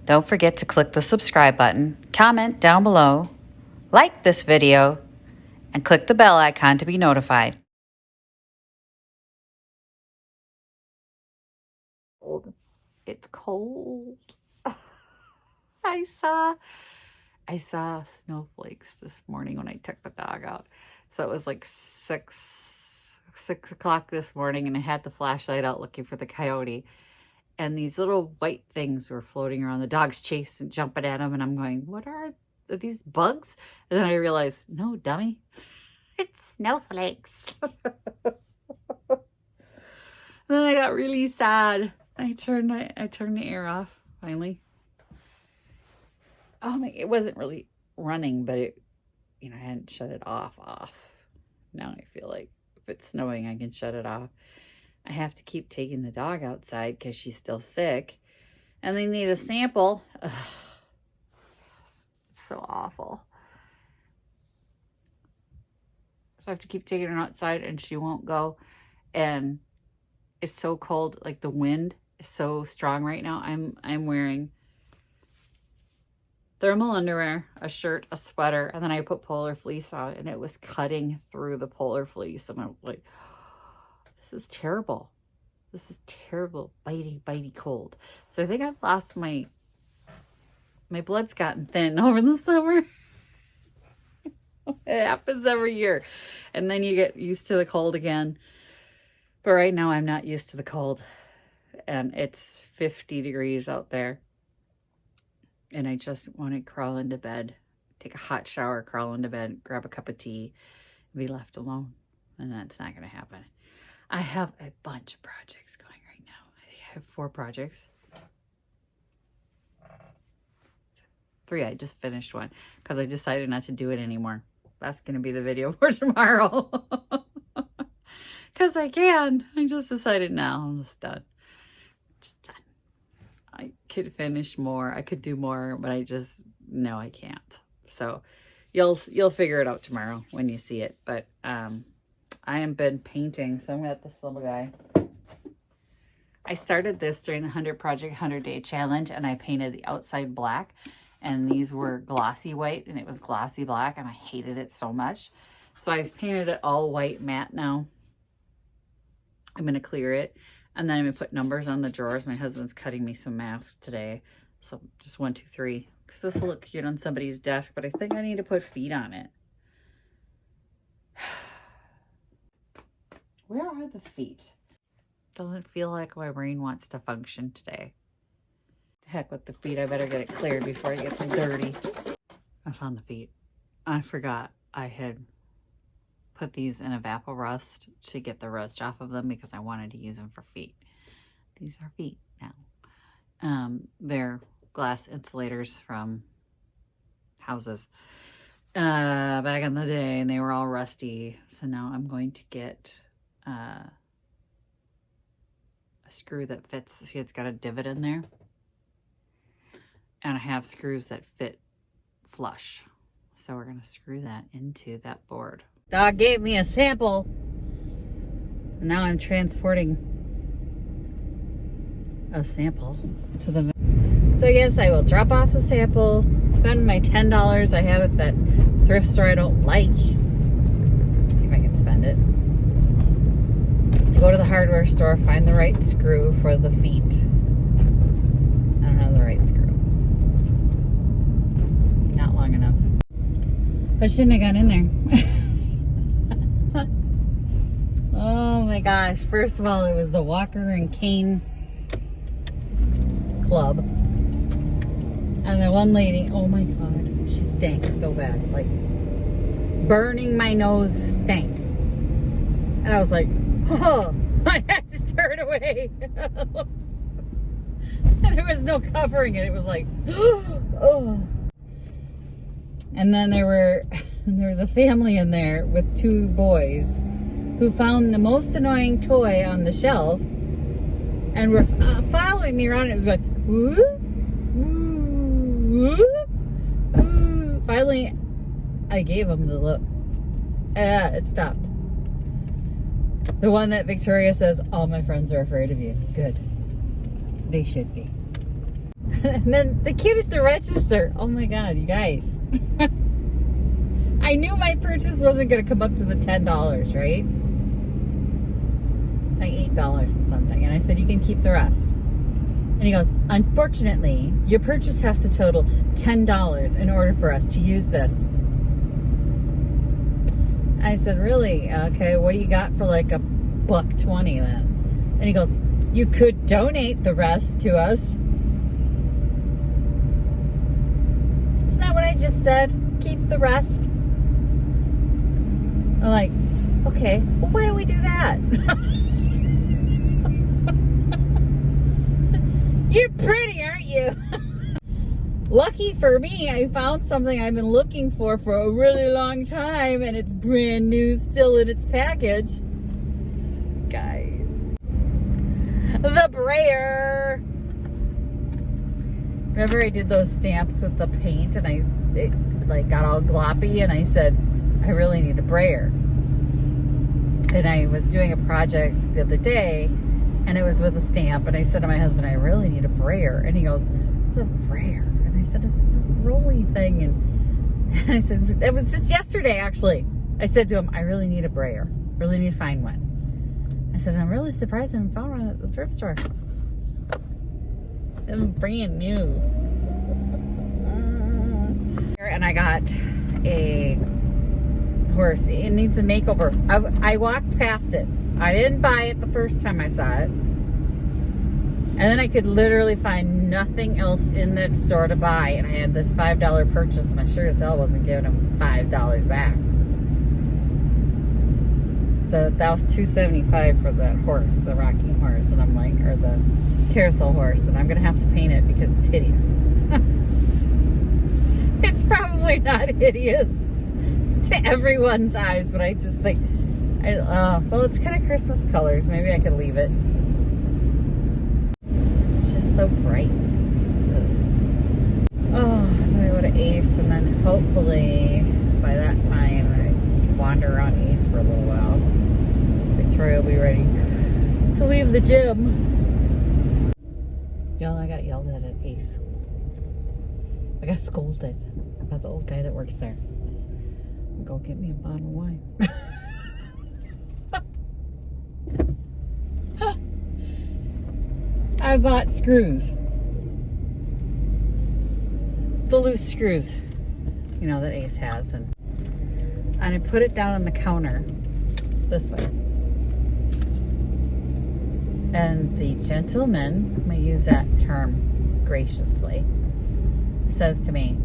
Don't forget to click the subscribe button, comment down below, like this video, and click the bell icon to be notified. It's cold. I saw snowflakes this morning when I took the dog out. So it was like 6 o'clock this morning, and I had the flashlight out looking for the coyote. And these little white things were floating around. The dog's chasing, jumping at them, and I'm going, what are these bugs? And then I realized, no, dummy, it's snowflakes. And then I got really sad. I turned the air off finally. It wasn't really running, but it, I hadn't shut it off. Now I feel like if it's snowing, I can shut it off. I have to keep taking the dog outside because she's still sick, and they need a sample. Ugh. It's so awful. So I have to keep taking her outside, and she won't go. And it's so cold, like the wind is so strong right now. I'm wearing thermal underwear, a shirt, a sweater, and then I put polar fleece on, and it was cutting through the polar fleece. And I'm like, this is terrible. This is terrible, bitey cold. So I think I've lost my blood's gotten thin over the summer. It happens every year. And then you get used to the cold again. But right now I'm not used to the cold. And it's 50 degrees out there. And I just want to crawl into bed, take a hot shower, crawl into bed, grab a cup of tea, and be left alone. And that's not going to happen. I have a bunch of projects going right now. I have 4 projects. 3, I just finished one because I decided not to do it anymore. That's going to be the video for tomorrow. Because I can. I just decided now. I'm just done. Just done. I could finish more. I could do more, but I can't. So you'll figure it out tomorrow when you see it. But I have been painting. So I'm at this little guy. I started this during the 100 Project 100 Day Challenge, and I painted the outside black. And these were glossy white, and it was glossy black, and I hated it so much. So I've painted it all white matte now. I'm going to clear it. And then I'm going to put numbers on the drawers. My husband's cutting me some masks today. So just 1, 2, 3. Because this will look cute on somebody's desk. But I think I need to put feet on it. Where are the feet? Doesn't feel like my brain wants to function today. To heck with the feet. I better get it cleared before it gets dirty. I found the feet. I forgot I had put these in Evapor-Rust to get the rust off of them because I wanted to use them for feet. These are feet now. They're glass insulators from houses back in the day, and they were all rusty. So now I'm going to get a screw that fits. See, it's got a divot in there. And I have screws that fit flush. So we're going to screw that into that board. Dog gave me a sample. Now I'm transporting a sample to the... So yes, I will drop off the sample, spend my $10 I have at that thrift store I don't like. See if I can spend it. Go to the hardware store, find the right screw for the feet. I don't have the right screw. Not long enough. But shouldn't have gone in there. Oh my gosh. First of all, it was the Walker and Cane Club. And the one lady, oh my God, she stank so bad. Like, burning my nose stank. And I was like, oh, I had to turn away. And there was no covering it. It was like, oh. And then there was a family in there with 2 boys who found the most annoying toy on the shelf and were following me around. It was going, whoop, whoop, whoop. Finally, I gave them the look. It stopped. The one that Victoria says, all my friends are afraid of you. Good. They should be. And then the kid at the register, oh my God, you guys. I knew my purchase wasn't going to come up to the $10, right? Like $8 and something. And I said, you can keep the rest. And he goes, unfortunately, your purchase has to total $10 in order for us to use this. I said, really? Okay, what do you got for like $1.20 then? And he goes, you could donate the rest to us. Isn't that what I just said? Keep the rest. I'm like, okay, well, why don't we do that? You're pretty, aren't you? Lucky for me, I found something I've been looking for a really long time, and it's brand new, still in its package. Guys. The brayer. Remember I did those stamps with the paint, and it like got all gloppy, and I said, I really need a brayer. And I was doing a project the other day, and it was with a stamp, and I said to my husband, I really need a brayer. And he goes, what's a brayer? And I said, it's this rolly thing. And I said, it was just yesterday, actually. I said to him, I really need a brayer. Really need to find one. I said, I'm really surprised I haven't found one at the thrift store. It's brand new. And I got a horse. It needs a makeover. I walked past it. I didn't buy it the first time I saw it. And then I could literally find nothing else in that store to buy. And I had this $5 purchase, and I sure as hell wasn't giving them $5 back. So that was $2.75 for the horse, the rocking horse. And I'm like, or the carousel horse. And I'm going to have to paint it because it's hideous. It's probably not hideous to everyone's eyes, but I just think, well, it's kind of Christmas colors. Maybe I could leave it. It's just so bright. Oh, I'm gonna go to Ace, and then hopefully by that time I can wander around Ace for a little while. Victoria will be ready to leave the gym. Y'all, I got yelled at Ace. I got scolded by the old guy that works there. Go get me a bottle of wine. I bought screws. The loose screws, you know, that Ace has. And I put it down on the counter this way. And the gentleman, I'm going to use that term graciously, says to me,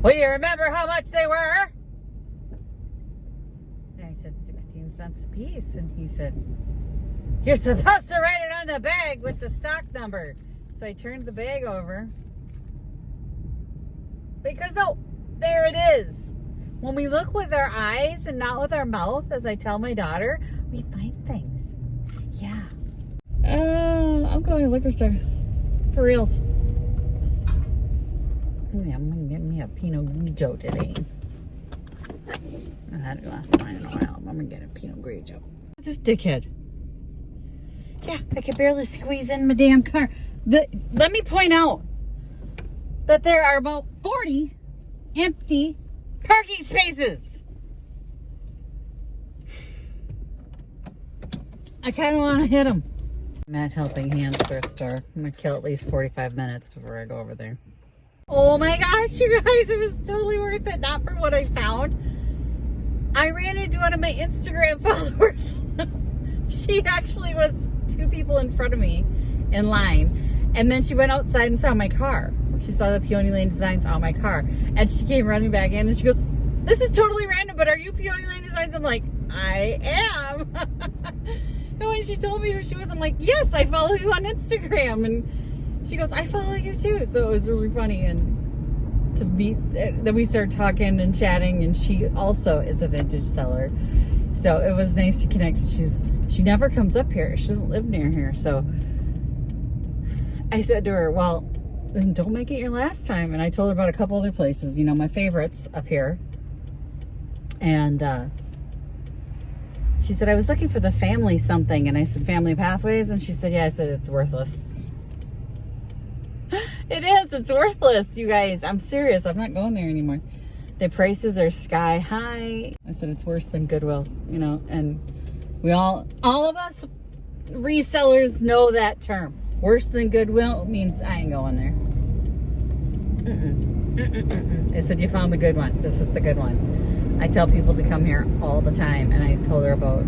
well, you remember how much they were? And I said, 16 cents a piece. And he said, you're supposed to write it on the bag with the stock number. So I turned the bag over. Because, oh, there it is. When we look with our eyes and not with our mouth, as I tell my daughter, we find things. Yeah. I'm going to the liquor store. For reals. Yeah, I'm going to get me a Pinot Grigio today. I had a glass of wine in a while. I'm going to get a Pinot Grigio. This dickhead. Yeah, I could barely squeeze in my damn car. Let me point out that there are about 40 empty parking spaces. I kind of want to hit them. I'm at Helping Hands thrift store. I'm going to kill at least 45 minutes before I go over there. Oh my gosh, you guys, it was totally worth it. Not for what I found. I ran into one of my Instagram followers. She actually was 2 people in front of me in line. And then she went outside and saw my car. She saw the Peony Lane Designs on my car. And she came running back in and she goes, this is totally random, but are you Peony Lane Designs? I'm like, I am. And when she told me who she was, I'm like, yes, I follow you on Instagram. And she goes, I follow you too. So it was really funny. And to meet, then we started talking and chatting, and she also is a vintage seller. So it was nice to connect. She never comes up here. She doesn't live near here. So I said to her, well, don't make it your last time. And I told her about a couple other places, you know, my favorites up here. And she said, I was looking for the family something. And I said, Family Pathways? And she said, yeah. I said, it's worthless. It is. It's worthless, you guys. I'm serious. I'm not going there anymore. The prices are sky high. I said it's worse than Goodwill, you know, and we all of us resellers know that term. Worse than Goodwill means I ain't going there. I said, you found the good one. This is the good one. I tell people to come here all the time, and I told her about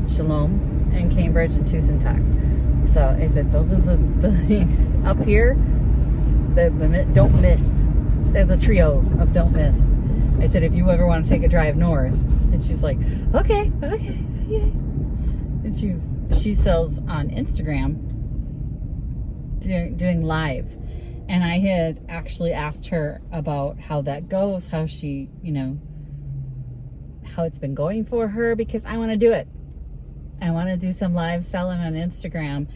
Shalom and Cambridge and Tucson. So I said, those are the up here, the don't miss. They're the trio of don't miss. I said, if you ever want to take a drive north, and she's like, okay, yeah. And she sells on Instagram, doing live. And I had actually asked her about how that goes, how she, you know, how it's been going for her, because I want to do it. I want to do some live selling on Instagram,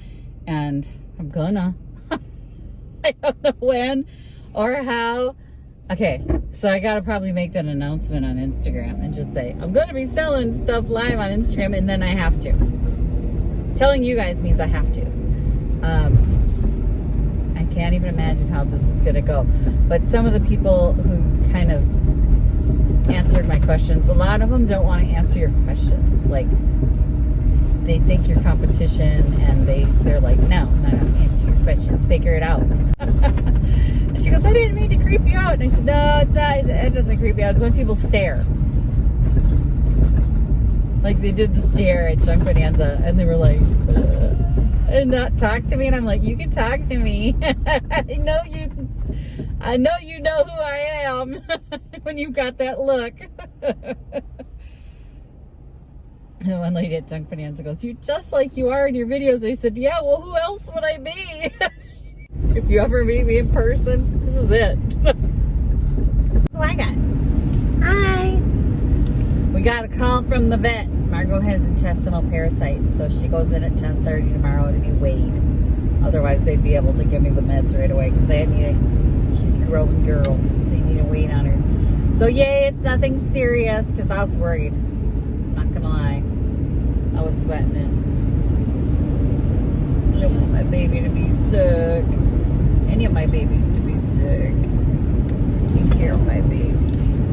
and I'm gonna. I don't know when or how. Okay, so I gotta probably make that announcement on Instagram and just say, I'm gonna be selling stuff live on Instagram, and then I have to. Telling you guys means I have to. I can't even imagine how this is gonna go. But some of the people who kind of answered my questions, a lot of them don't want to answer your questions. Like, they think you're competition, and they're like, no, I'm not gonna answer your questions, figure it out. And she goes, I didn't mean to creep you out. And I said, no, it's not, it doesn't creep you out. It's when people stare. Like, they did the stare at Junk Bonanza, and they were like, and not talk to me. And I'm like, you can talk to me. I know you know who I am when you've got that look. And one lady at Junk Bonanza goes, you're just like you are in your videos. I said, yeah, well, who else would I be? If you ever meet me in person, this is it. Who I got? Hi. We got a call from the vet. Margot has intestinal parasites, so she goes in at 10:30 tomorrow to be weighed. Otherwise, they'd be able to give me the meds right away, because she's a growing girl. They need a weight on her. So yay, it's nothing serious, because I was worried. Not gonna lie. I was sweating it. I don't want my baby to be sick. Any of my babies to be sick. Take care of my babies.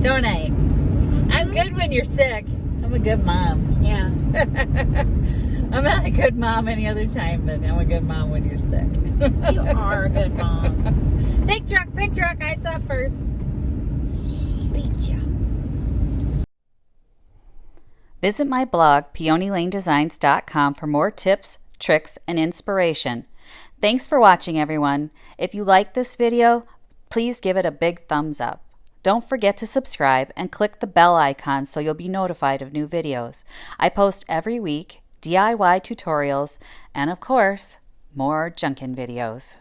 Don't I? I'm good when you're sick. I'm a good mom. Yeah. I'm not a good mom any other time, but I'm a good mom when you're sick. You are a good mom. Big truck. I saw first. Beat ya. Visit my blog, peonylanedesigns.com, for more tips, tricks, and inspiration. Thanks for watching, everyone. If you like this video, please give it a big thumbs up. Don't forget to subscribe and click the bell icon so you'll be notified of new videos. I post every week DIY tutorials and, of course, more junkin' videos.